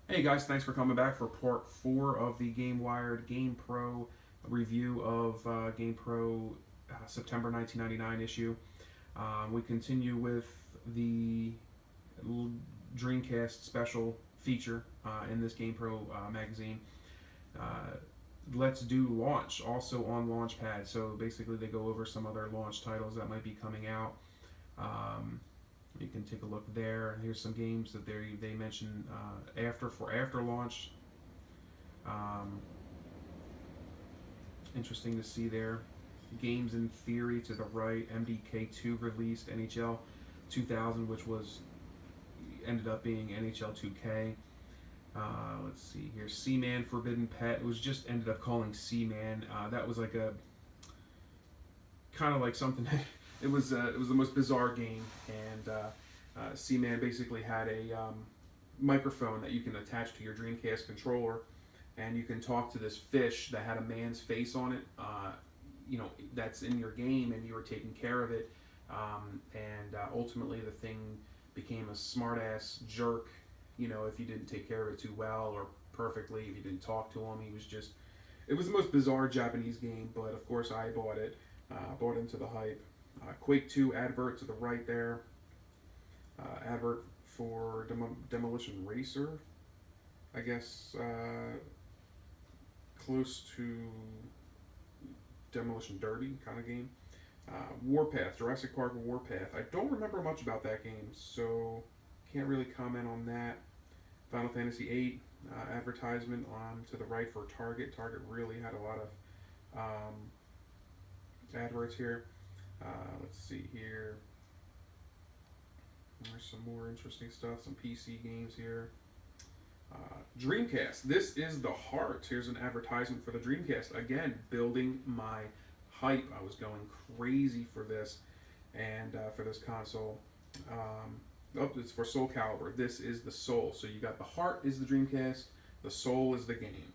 Hey guys, thanks for coming back for part 4 of the GameWired GamePro review of GamePro September 1999 issue. We continue with the Dreamcast special feature in this GamePro magazine. Uh, Let's do launch, also on Launchpad. So basically, they go over some other launch titles that might be coming out. Um, you can take a look there. Here's some games that they mention after launch. Um, Interesting to see there. Games in theory to the right. MDK2 released NHL 2000, which was ended up being NHL 2K. Let's see here. Seaman Forbidden Pet. It was just ended up calling Seaman. That was like a kind of like something. It was the most bizarre game, and Seaman basically had a microphone that you can attach to your Dreamcast controller, and you can talk to this fish that had a man's face on it. That's in your game, and you were taking care of it. And ultimately, the thing became a smartass jerk. If you didn't take care of it too well or perfectly, if you didn't talk to him, he was just. It was the most bizarre Japanese game, but of course I bought it. Bought into the hype. Quake 2 advert to the right there. Advert for Demolition Racer. I guess close to Demolition Derby kind of game. Warpath, Jurassic Park Warpath. I don't remember much about that game, so can't really comment on that. Final Fantasy VIII advertisement on to the right for Target. Target really had a lot of adverts here. Let's see here. There's some more interesting stuff. Some PC games here. Dreamcast. This is the heart. Here's an advertisement for the Dreamcast. Again, building my hype. I was going crazy for this and for this console. It's for Soul Calibur. This is the soul. So you got the heart is the Dreamcast. The soul is the game.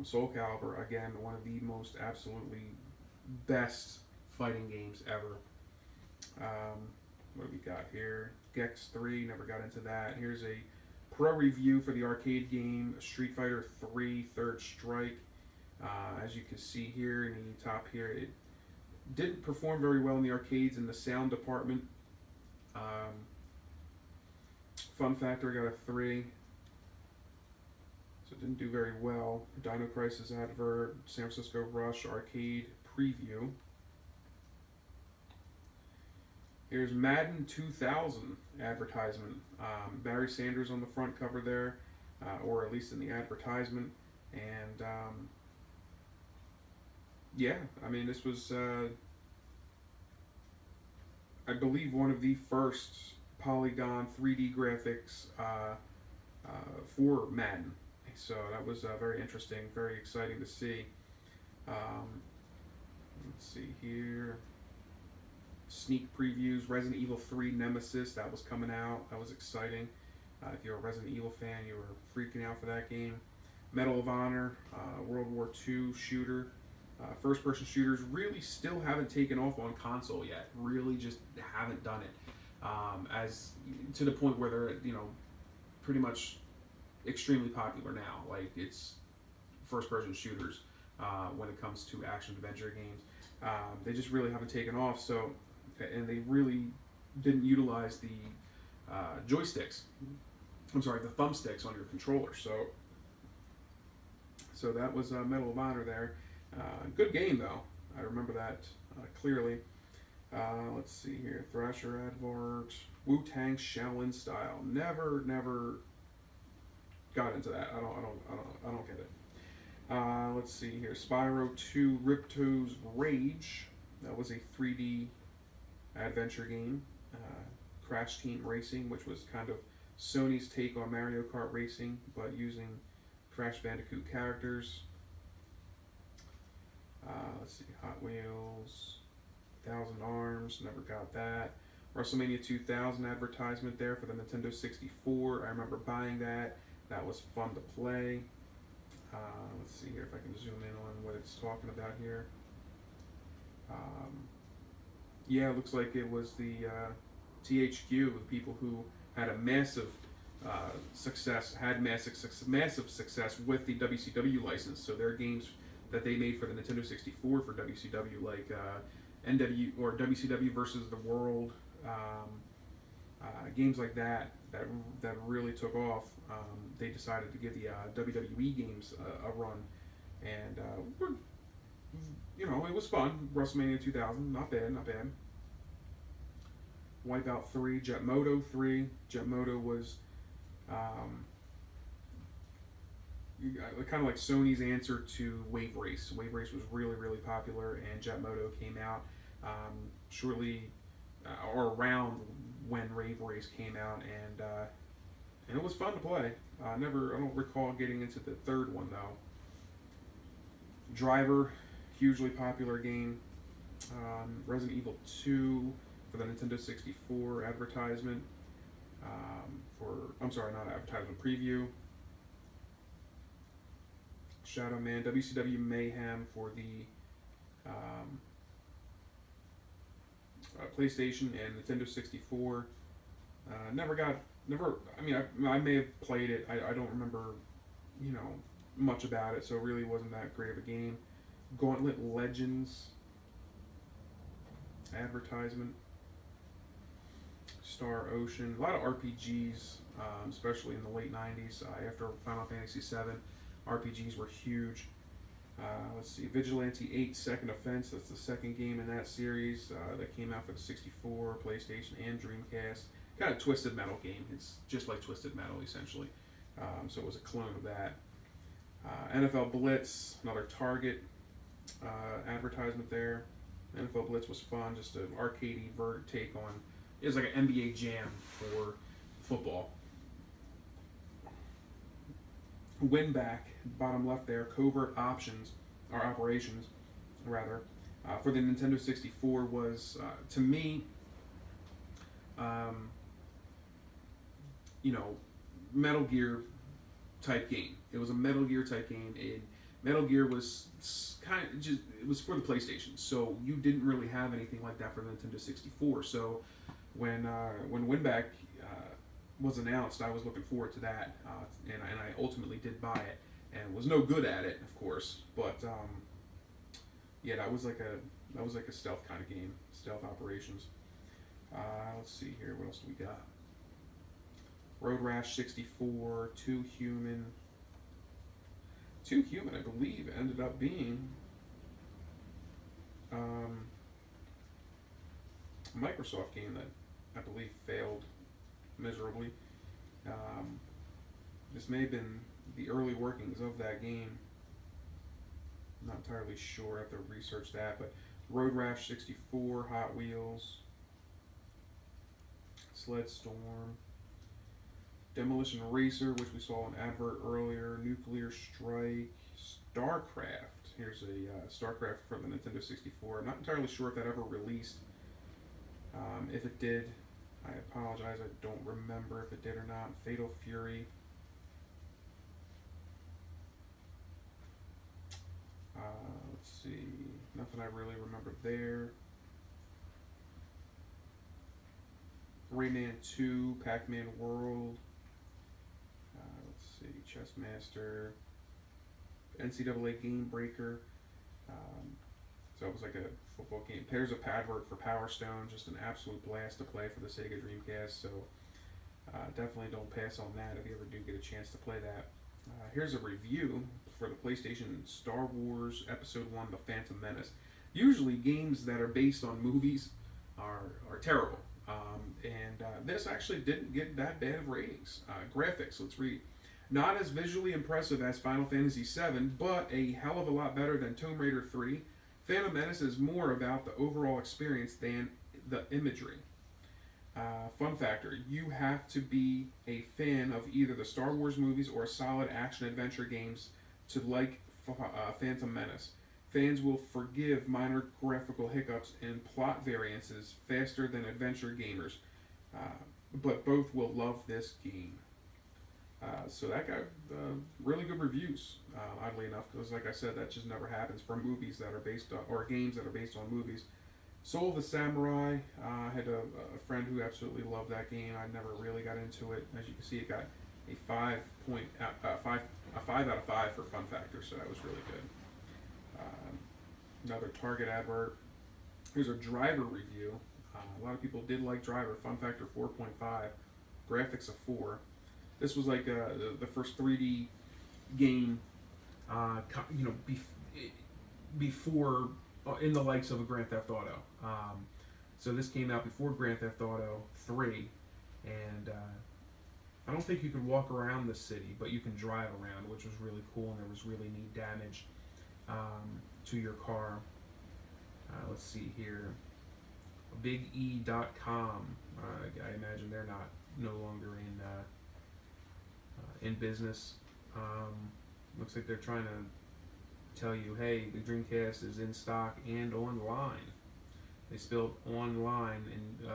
Soul Calibur, again, one of the most absolutely best fighting games ever. What do we got here? Gex 3, never got into that. Here's a pro review for the arcade game Street Fighter 3 Third Strike. As you can see here in the top here, it didn't perform very well in the arcades in the sound department. Fun Factor got a 3. So it didn't do very well. Dino Crisis advert, San Francisco Rush arcade preview. Here's Madden 2000 advertisement. Barry Sanders on the front cover there, or at least in the advertisement. And yeah, I mean, this was, I believe, one of the first polygon 3D graphics for Madden. So that was very interesting, very exciting to see. Let's see here. Sneak previews. Resident Evil 3 Nemesis, that was coming out. That was exciting. If you're a Resident Evil fan, you were freaking out for that game. Medal of Honor, World War II shooter. First person shooters really still haven't taken off on console yet. Really just haven't done it. As to the point where they're, pretty much extremely popular now. Like, it's first person shooters when it comes to action adventure games. They just really haven't taken off. So, and they really didn't utilize the joysticks. I'm sorry, the thumbsticks on your controller. So that was Medal of Honor there. Good game though. I remember that clearly. Let's see here. Thrasher advert. Wu-Tang Shaolin style. Never got into that. I don't get it. Let's see here. Spyro 2 Ripto's Rage. That was a 3D adventure game. Crash Team Racing, which was kind of Sony's take on Mario Kart Racing, but using Crash Bandicoot characters. Let's see. Hot Wheels. Thousand Arms. Never got that. WrestleMania 2000 advertisement there for the Nintendo 64. I remember buying that. That was fun to play. Let's see here if I can zoom in on what it's talking about here. Yeah, it looks like it was the THQ, the people who had a massive success, had massive success with the WCW license. So there are games that they made for the Nintendo 64 for WCW, like NW or WCW versus the World, games like that really took off. They decided to give the WWE games a run, and it was fun. WrestleMania 2000, not bad, not bad. Wipeout 3, Jetmoto 3. Jetmoto was kind of like Sony's answer to Wave Race. Wave Race was really, really popular, and Jetmoto came out shortly or around when Wave Race came out, and it was fun to play. I don't recall getting into the third one though. Driver, hugely popular game. Resident Evil 2 for the Nintendo 64 advertisement. Not advertisement, preview. Shadow Man, WCW Mayhem for the PlayStation and Nintendo 64. I may have played it. I don't remember, much about it, so it really wasn't that great of a game. Gauntlet Legends advertisement. Star Ocean, a lot of RPGs, especially in the late 90s after Final Fantasy VII. RPGs were huge. Let's see, Vigilante 8 Second Offense, that's the second game in that series that came out for the 64, PlayStation, and Dreamcast. Kind of Twisted Metal game. It's just like Twisted Metal, essentially. So it was a clone of that. NFL Blitz, another Target advertisement there. NFL Blitz was fun, just an arcadey take on. It was like an NBA Jam for football. Winback, bottom left there, Covert Options, or Operations, rather, for the Nintendo 64 was, to me, Metal Gear type game. It was a Metal Gear type game, and Metal Gear was it was for the PlayStation, so you didn't really have anything like that for the Nintendo 64. So when Winback was announced, I was looking forward to that, and I ultimately did buy it, and was no good at it, of course. But that was like a stealth kind of game, stealth operations. Let's see here, what else do we got? Road Rash 64, Too Human. Too Human, I believe, ended up being a Microsoft game that I believe failed miserably. This may have been the early workings of that game. I'm not entirely sure. I have to research that. But Road Rash 64, Hot Wheels, Sled Storm, Demolition Racer, which we saw an advert earlier, Nuclear Strike, StarCraft. Here's a StarCraft for the Nintendo 64. I'm not entirely sure if that ever released. If it did, I apologize, I don't remember if it did or not. Fatal Fury. Let's see, nothing I really remember there. Rayman 2, Pac-Man World. Let's see, Chess Master. NCAA Game Breaker. So it was like a football game. There's a advert for Power Stone, just an absolute blast to play for the Sega Dreamcast. So definitely don't pass on that if you ever do get a chance to play that. Here's a review for the PlayStation Star Wars Episode 1, The Phantom Menace. Usually games that are based on movies are terrible. And this actually didn't get that bad of ratings. Graphics, let's read. Not as visually impressive as Final Fantasy VII, but a hell of a lot better than Tomb Raider 3. Phantom Menace is more about the overall experience than the imagery. Fun factor, you have to be a fan of either the Star Wars movies or solid action-adventure games to like Phantom Menace. Fans will forgive minor graphical hiccups and plot variances faster than adventure gamers, but both will love this game. So that got really good reviews, oddly enough, because like I said, that just never happens for movies that are based on, or games that are based on movies. Soul of the Samurai. I had a friend who absolutely loved that game. I never really got into it. As you can see, it got a 5 out of 5 for fun factor, so that was really good. Another Target advert. Here's a driver review. A lot of people did like Driver. Fun factor 4.5, graphics a 4. This was like the first 3D game, before in the likes of a Grand Theft Auto. So this came out before Grand Theft Auto 3, and I don't think you could walk around the city, but you can drive around, which was really cool, and there was really neat damage to your car. Let's see here. BigE.com. I imagine they're no longer in business. Looks like they're trying to tell you, hey, the Dreamcast is in stock and online. They spelled online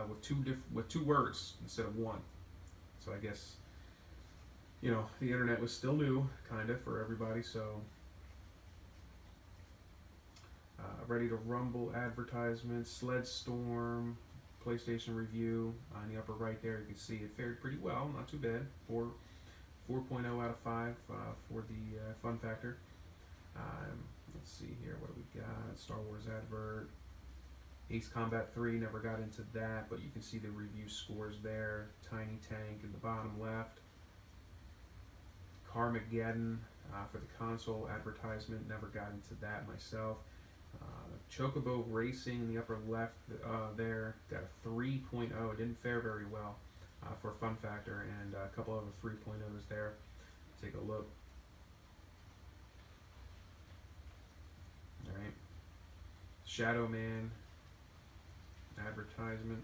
with two words instead of one. So I guess the internet was still new, kind of, for everybody. So Ready to Rumble advertisement, Sled Storm, PlayStation review. On the upper right there, you can see it fared pretty well, not too bad. 4.0 out of 5 for the fun factor. Let's see here, what do we got? Star Wars advert. Ace Combat 3, never got into that, but you can see the review scores there. Tiny Tank in the bottom left. Carmageddon for the console advertisement, never got into that myself. Chocobo Racing in the upper left there, got a 3.0. It didn't fare very well for fun factor, and a couple of the 3.0s there. Take a look. Alright. Shadow Man advertisement.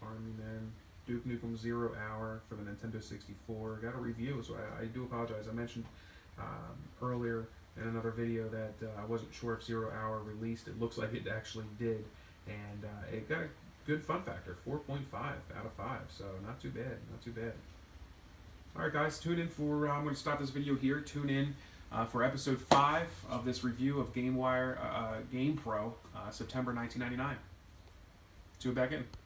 Army Men. Duke Nukem 0 Hour for the Nintendo 64. Got a review, so I do apologize. I mentioned earlier in another video that I wasn't sure if 0 Hour released. It looks like it actually did, and it got a good fun factor, 4.5 out of 5, so not too bad, not too bad. Alright guys, tune in for, I'm going to stop this video here, tune in for episode 5 of this review of GameWired GamePro September 1999. Tune back in.